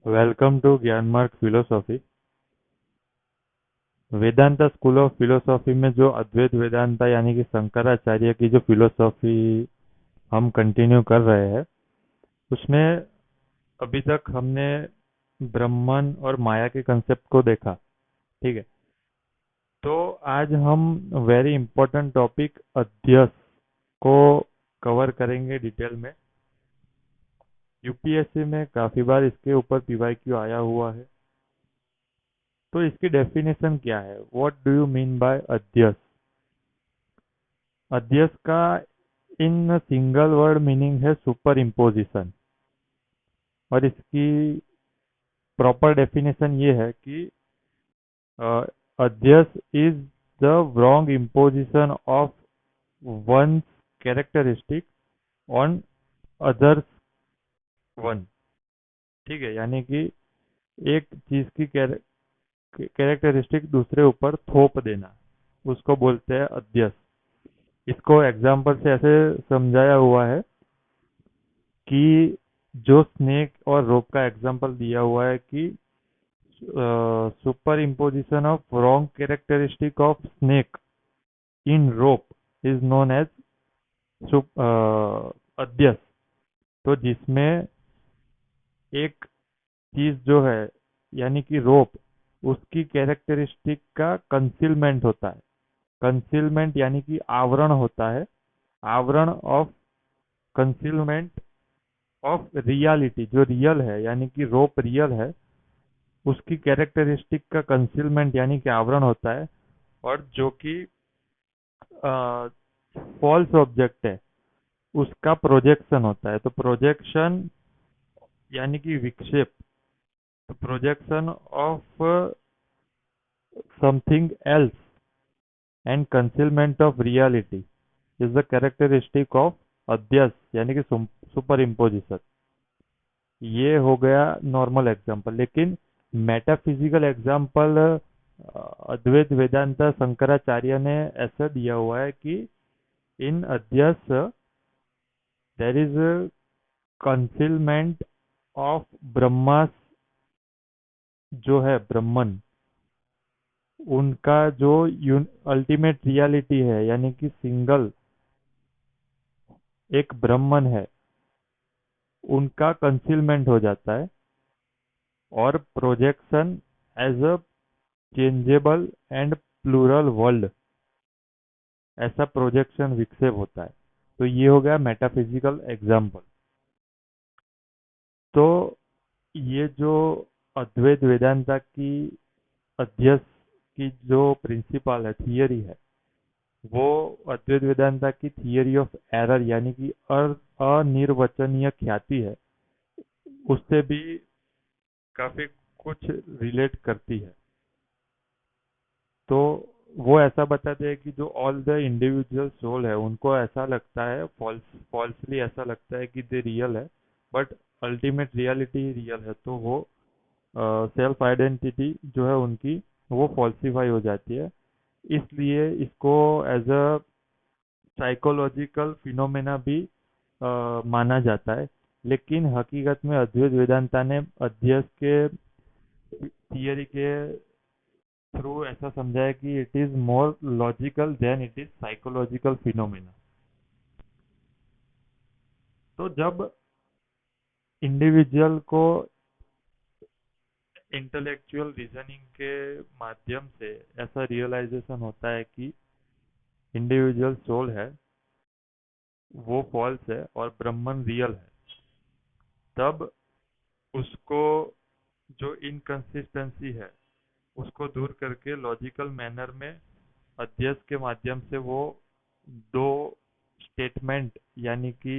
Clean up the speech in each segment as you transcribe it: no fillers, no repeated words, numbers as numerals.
Welcome to Gyanmarg philosophy. Vedanta school of philosophy में जो अद्वैत वेदांता यानी कि शंकराचार्य की जो फिलोसॉफी हम कंटिन्यू कर रहे हैं, उसमें अभी तक हमने ब्रह्मन और माया के कंसेप्ट को देखा। ठीक है, तो आज हम वेरी इंपॉर्टेंट टॉपिक अध्यस को कवर करेंगे डिटेल में। यूपीएससी में काफी बार इसके ऊपर पीवाईक्यू आया हुआ है। तो इसकी डेफिनेशन क्या है? What do you mean by adhyasa? अध्यस का इन सिंगल वर्ड मीनिंग है सुपर इम्पोजिशन। और इसकी प्रॉपर डेफिनेशन ये है कि adhyasa is the wrong imposition of one's characteristic on others one। ठीक है, यानी कि एक चीज की कैरेक्टरिस्टिक दूसरे ऊपर थोप देना, उसको बोलते हैं अध्यस। इसको एग्जाम्पल से ऐसे समझाया हुआ है कि जो स्नेक और रोप का एग्जांपल दिया हुआ है कि super imposition of wrong characteristic of snake in rope is known as adhyasa. तो जिसमें एक चीज जो है यानी कि रोप, उसकी कैरेक्टरिस्टिक का कंसीलमेंट होता है। कंसीलमेंट यानी कि आवरण होता है। आवरण ऑफ कंसीलमेंट ऑफ रियलिटी, जो रियल है यानी कि रोप रियल है, उसकी कैरेक्टरिस्टिक का कंसीलमेंट यानी कि आवरण होता है। और जो कि फॉल्स ऑब्जेक्ट है, उसका प्रोजेक्शन होता है। तो प्रोजेक्शन यानी कि विक्षेप, तो projection of something else and concealment of reality is the characteristic of adhyasa यानी कि सुपर इम्पोजिशन। ये हो गया नॉर्मल एग्जांपल। लेकिन मेटाफिजिकल एग्जांपल अद्वैत वेदांता शंकराचार्य ने ऐसा दिया हुआ है कि in adhyasa there is concealment of Brahma, जो है ब्रह्मन, उनका जो अल्टीमेट रियलिटी है यानी कि सिंगल एक ब्रह्मन है, उनका कंसीलमेंट हो जाता है। और projection as a changeable and plural world, ऐसा प्रोजेक्शन विक्षेप होता है। तो ये हो गया मेटाफिजिकल एग्जाम्पल। तो ये जो अद्वैत वेदांता की अध्ययन की जो प्रिंसिपल है, थियरी है, वो अद्वैत वेदांता की थियरी ऑफ एरर यानी कि अनिर्वचनीय ख्याति है, उससे भी काफी कुछ रिलेट करती है। तो वो ऐसा बताते हैं कि जो ऑल द इंडिविजुअल सोल है, उनको ऐसा लगता है, फॉल्सली ऐसा लगता है कि दे रियल है, बट अल्टीमेट रियलिटी रियल है। तो वो सेल्फ आइडेंटिटी जो है उनकी, वो फॉल्सिफाई हो जाती है। इसलिए इसको एज अ साइकोलॉजिकल फिनोमेना भी माना जाता है। लेकिन हकीकत में अद्वैत वेदांता ने अध्ययन के थियरी के थ्रू ऐसा समझा है कि it is more logical than it is psychological phenomena. तो जब इंडिविजुअल को इंटेलेक्चुअल रीजनिंग के माध्यम से ऐसा रियलाइजेशन होता है कि इंडिविजुअल सोल है वो फॉल्स है और ब्रह्मन रियल है, तब उसको जो इनकंसिस्टेंसी है उसको दूर करके लॉजिकल मैनर में अध्ययन के माध्यम से वो दो स्टेटमेंट यानी कि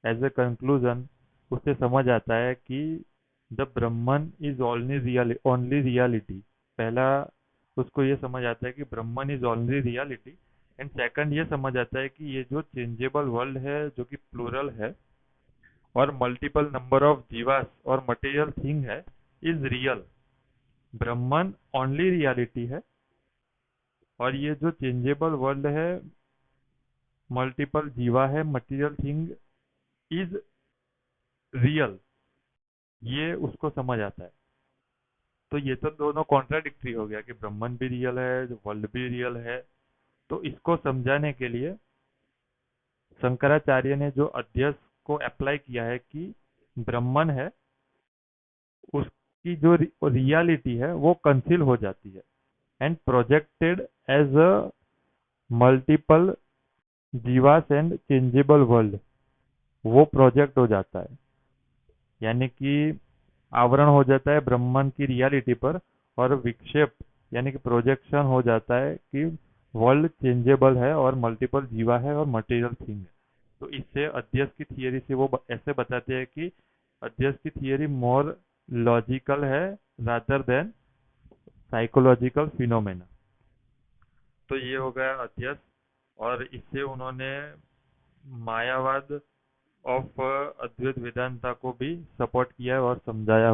एज ए कंक्लूजन उससे समझ आता है कि the Brahman is only reality. पहला उसको ये समझ आता है कि Brahman is only reality. And second ये समझ आता है कि ये जो चेंजेबल वर्ल्ड है जो कि प्लूरल है और मल्टीपल नंबर ऑफ जीवास और मटेरियल थिंग है, is real. Brahman only reality है और ये जो चेंजेबल वर्ल्ड है, मल्टीपल जीवा है, मटेरियल थिंग इज रियल। ये उसको समझ आता है। तो ये तो दोनों कॉन्ट्राडिक्टरी हो गया कि ब्रह्मन भी रियल है, जो वर्ल्ड भी रियल है। तो इसको समझाने के लिए शंकराचार्य ने जो अध्ययन को अप्लाई किया है कि ब्रह्मन है, उसकी जो रियलिटी है वो कंसील हो जाती है and projected as a multiple जीवास एंड चेंजेबल वर्ल्ड, वो प्रोजेक्ट हो जाता है। यानी कि आवरण हो जाता है ब्रह्मांड की रियलिटी पर, और विक्षेप यानी कि प्रोजेक्शन हो जाता है कि वर्ल्ड चेंजेबल है और मल्टीपल जीवा है और मटेरियल थिंग है। तो इससे अध्ययन की थियरी से वो ऐसे बताते हैं कि अध्ययन की थियरी मोर लॉजिकल है रादर देन साइकोलॉजिकल फिनोमेना। तो ये हो गया अध्ययन। और इससे उन्होंने मायावाद ऑफ अद्वैत वेदांता को भी सपोर्ट किया है और समझाया